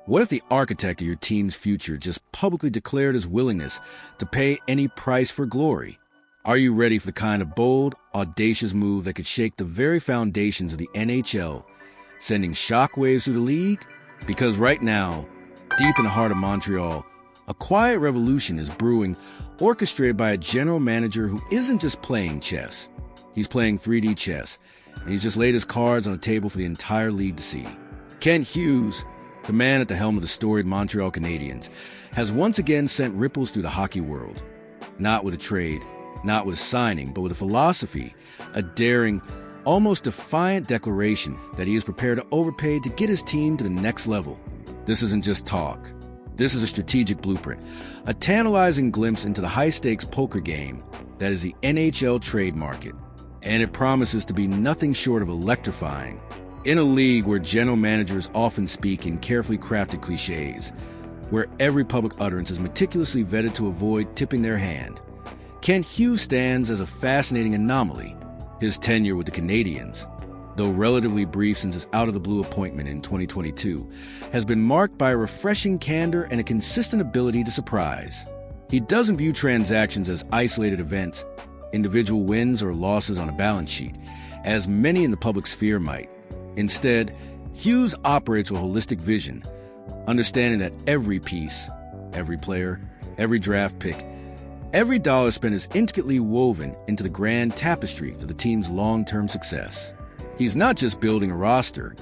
What if the architect of your team's future just publicly declared his willingness to pay any price for glory? Are you ready for the kind of bold, audacious move that could shake the very foundations of the NHL, sending shockwaves through the league? Because right now, deep in the heart of Montreal, a quiet revolution is brewing, orchestrated by a general manager who isn't just playing chess. He's playing 3D chess, and he's just laid his cards on the table for the entire league to see. Kent Hughes, the man at the helm of the storied Montreal Canadiens, has once again sent ripples through the hockey world. Not with a trade, not with a signing, but with a philosophy, a daring, almost defiant declaration that he is prepared to overpay to get his team to the next level. This isn't just talk. This is a strategic blueprint, a tantalizing glimpse into the high-stakes poker game that is the NHL trade market. And it promises to be nothing short of electrifying. In a league where general managers often speak in carefully crafted cliches, where every public utterance is meticulously vetted to avoid tipping their hand, Kent Hughes stands as a fascinating anomaly. His tenure with the Canadiens, though relatively brief since his out-of-the-blue appointment in 2022, has been marked by a refreshing candor and a consistent ability to surprise. He doesn't view transactions as isolated events, individual wins or losses on a balance sheet, as many in the public sphere might. Instead, Hughes operates with a holistic vision, understanding that every piece, every player, every draft pick, every dollar spent is intricately woven into the grand tapestry of the team's long-term success. He's not just building a roster,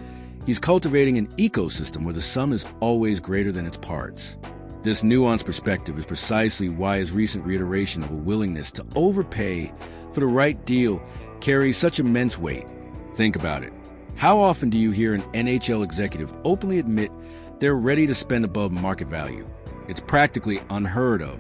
he's cultivating an ecosystem where the sum is always greater than its parts. This nuanced perspective is precisely why his recent reiteration of a willingness to overpay for the right deal carries such immense weight. Think about it. How often do you hear an NHL executive openly admit they're ready to spend above market value? It's practically unheard of.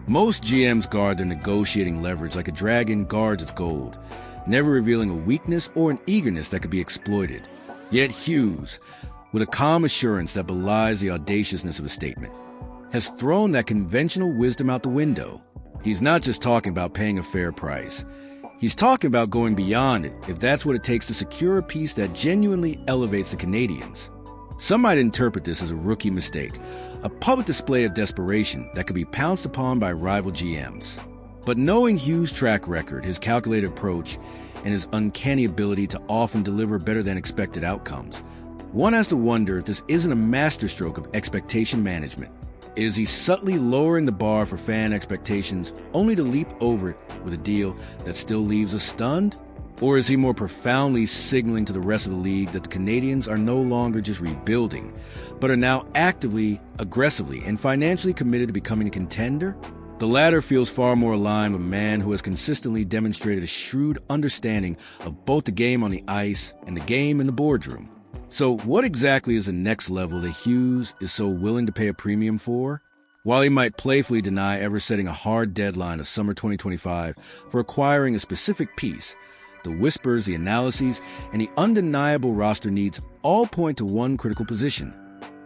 Most GMs guard their negotiating leverage like a dragon guards its gold, never revealing a weakness or an eagerness that could be exploited. Yet Hughes, with a calm assurance that belies the audaciousness of his statement, has thrown that conventional wisdom out the window. He's not just talking about paying a fair price. He's talking about going beyond it if that's what it takes to secure a piece that genuinely elevates the Canadiens. Some might interpret this as a rookie mistake, a public display of desperation that could be pounced upon by rival GMs. But knowing Hughes' track record, his calculated approach, and his uncanny ability to often deliver better than expected outcomes, one has to wonder if this isn't a masterstroke of expectation management. Is he subtly lowering the bar for fan expectations only to leap over it with a deal that still leaves us stunned? Or is he more profoundly signaling to the rest of the league that the Canadiens are no longer just rebuilding, but are now actively, aggressively, and financially committed to becoming a contender? The latter feels far more aligned with a man who has consistently demonstrated a shrewd understanding of both the game on the ice and the game in the boardroom. So what exactly is the next level that Hughes is so willing to pay a premium for? While he might playfully deny ever setting a hard deadline of summer 2025 for acquiring a specific piece, the whispers, the analyses, and the undeniable roster needs all point to one critical position: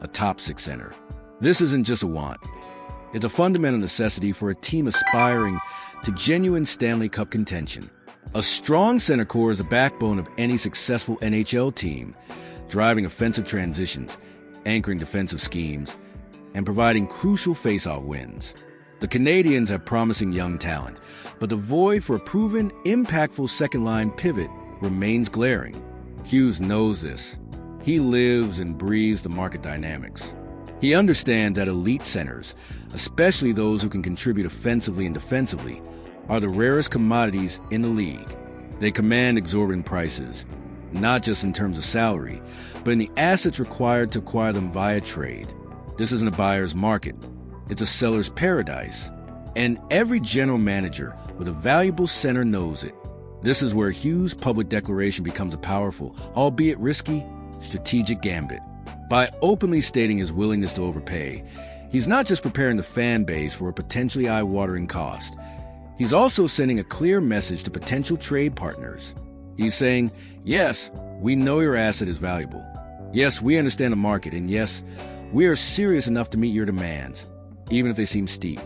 a top six center. This isn't just a want. It's a fundamental necessity for a team aspiring to genuine Stanley Cup contention. A strong center core is the backbone of any successful NHL team, driving offensive transitions, anchoring defensive schemes, and providing crucial face-off wins. The Canadiens have promising young talent, but the void for a proven, impactful second-line pivot remains glaring. Hughes knows this. He lives and breathes the market dynamics. He understands that elite centers, especially those who can contribute offensively and defensively, are the rarest commodities in the league. They command exorbitant prices, not just in terms of salary, but in the assets required to acquire them via trade. This isn't a buyer's market. It's a seller's paradise. And every general manager with a valuable center knows it. This is where Hughes' public declaration becomes a powerful, albeit risky, strategic gambit. By openly stating his willingness to overpay, he's not just preparing the fan base for a potentially eye-watering cost. He's also sending a clear message to potential trade partners. He's saying, yes, we know your asset is valuable. Yes, we understand the market, and yes, we are serious enough to meet your demands, even if they seem steep.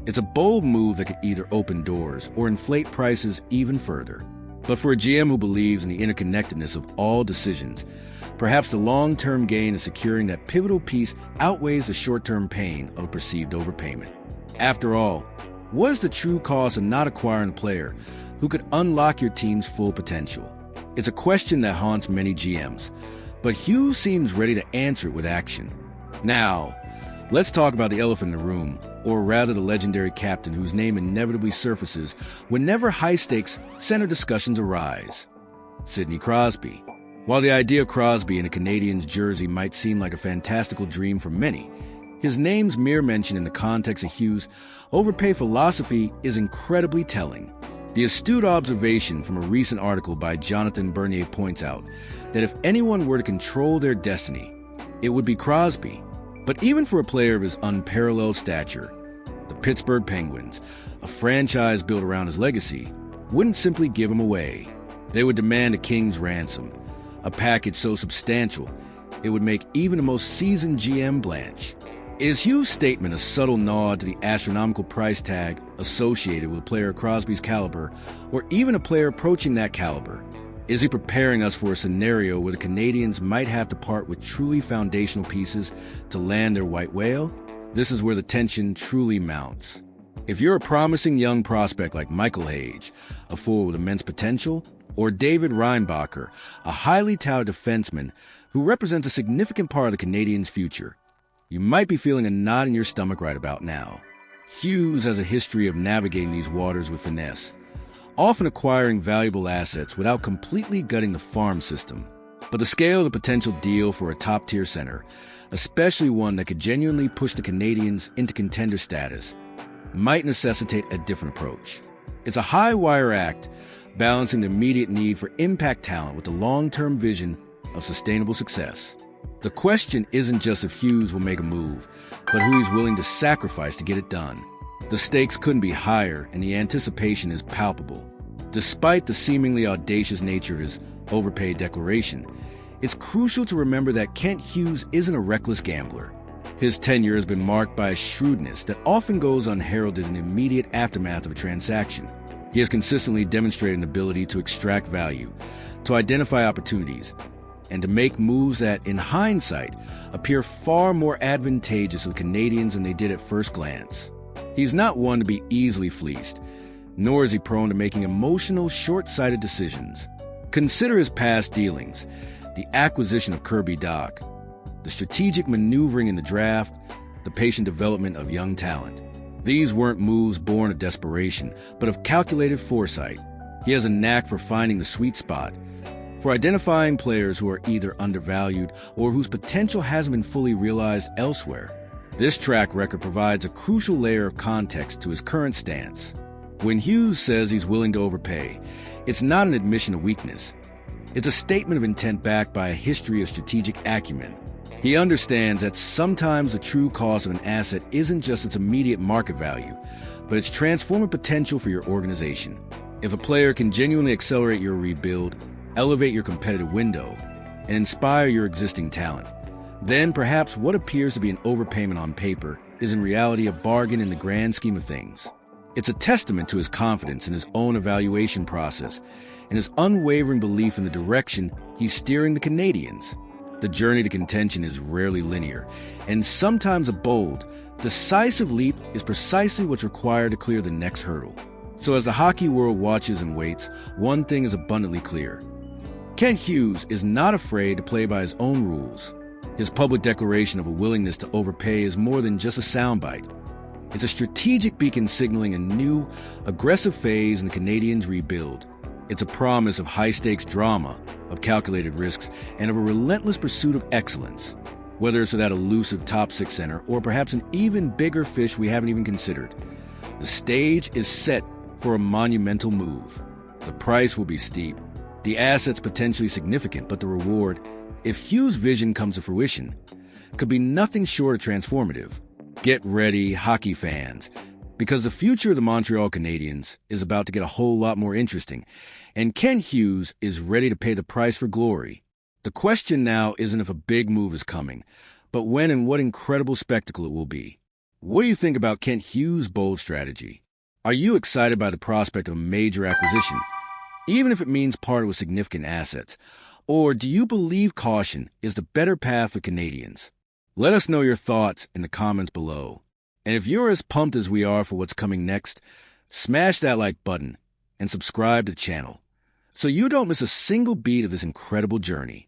It's a bold move that could either open doors or inflate prices even further. But for a GM who believes in the interconnectedness of all decisions, perhaps the long-term gain of securing that pivotal piece outweighs the short-term pain of a perceived overpayment. After all, what is the true cost of not acquiring a player who could unlock your team's full potential? It's a question that haunts many GMs, but Hughes seems ready to answer it with action. Now, let's talk about the elephant in the room, or rather the legendary captain whose name inevitably surfaces whenever high-stakes center discussions arise. Sidney Crosby. While the idea of Crosby in a Canadiens jersey might seem like a fantastical dream for many, his name's mere mention in the context of Hughes' overpay philosophy is incredibly telling. The astute observation from a recent article by Jonathan Bernier points out that if anyone were to control their destiny, it would be Crosby. But even for a player of his unparalleled stature, the Pittsburgh Penguins, a franchise built around his legacy, wouldn't simply give him away. They would demand a king's ransom, a package so substantial it would make even the most seasoned GM blanch. Is Hughes' statement a subtle nod to the astronomical price tag associated with a player of Crosby's caliber, or even a player approaching that caliber? Is he preparing us for a scenario where the Canadiens might have to part with truly foundational pieces to land their white whale? This is where the tension truly mounts. If you're a promising young prospect like Michael Hage, a forward with immense potential, or David Reinbacher, a highly touted defenseman who represents a significant part of the Canadiens' future, you might be feeling a knot in your stomach right about now. Hughes has a history of navigating these waters with finesse, often acquiring valuable assets without completely gutting the farm system. But the scale of the potential deal for a top-tier center, especially one that could genuinely push the Canadiens into contender status, might necessitate a different approach. It's a high-wire act, balancing the immediate need for impact talent with the long-term vision of sustainable success. The question isn't just if Hughes will make a move, but who he's willing to sacrifice to get it done. The stakes couldn't be higher, and the anticipation is palpable. Despite the seemingly audacious nature of his overpay declaration, it's crucial to remember that Kent Hughes isn't a reckless gambler. His tenure has been marked by a shrewdness that often goes unheralded in the immediate aftermath of a transaction. He has consistently demonstrated an ability to extract value, to identify opportunities, and to make moves that, in hindsight, appear far more advantageous to the Canadiens than they did at first glance. He's not one to be easily fleeced, nor is he prone to making emotional, short-sighted decisions. Consider his past dealings, the acquisition of Kirby Dach, the strategic maneuvering in the draft, the patient development of young talent. These weren't moves born of desperation, but of calculated foresight. He has a knack for finding the sweet spot, for identifying players who are either undervalued or whose potential hasn't been fully realized elsewhere. This track record provides a crucial layer of context to his current stance. When Hughes says he's willing to overpay, it's not an admission of weakness. It's a statement of intent backed by a history of strategic acumen. He understands that sometimes the true cost of an asset isn't just its immediate market value, but its transformative potential for your organization. If a player can genuinely accelerate your rebuild, elevate your competitive window, and inspire your existing talent, then perhaps what appears to be an overpayment on paper is in reality a bargain in the grand scheme of things. It's a testament to his confidence in his own evaluation process and his unwavering belief in the direction he's steering the Canadiens. The journey to contention is rarely linear, and sometimes a bold, decisive leap is precisely what's required to clear the next hurdle. So as the hockey world watches and waits, one thing is abundantly clear. Kent Hughes is not afraid to play by his own rules. His public declaration of a willingness to overpay is more than just a soundbite. It's a strategic beacon signaling a new, aggressive phase in the Canadiens' rebuild. It's a promise of high-stakes drama, of calculated risks, and of a relentless pursuit of excellence, whether it's for that elusive top-six center or perhaps an even bigger fish we haven't even considered. The stage is set for a monumental move. The price will be steep, the assets potentially significant, but the reward, if Hughes' vision comes to fruition, could be nothing short of transformative. Get ready, hockey fans, because the future of the Montreal Canadiens is about to get a whole lot more interesting, and Kent Hughes is ready to pay the price for glory. The question now isn't if a big move is coming, but when and what incredible spectacle it will be. What do you think about Kent Hughes' bold strategy? Are you excited by the prospect of a major acquisition? even if it means parting with significant assets? Or do you believe caution is the better path for Canadiens? Let us know your thoughts in the comments below. And if you're as pumped as we are for what's coming next, smash that like button and subscribe to the channel so you don't miss a single beat of this incredible journey.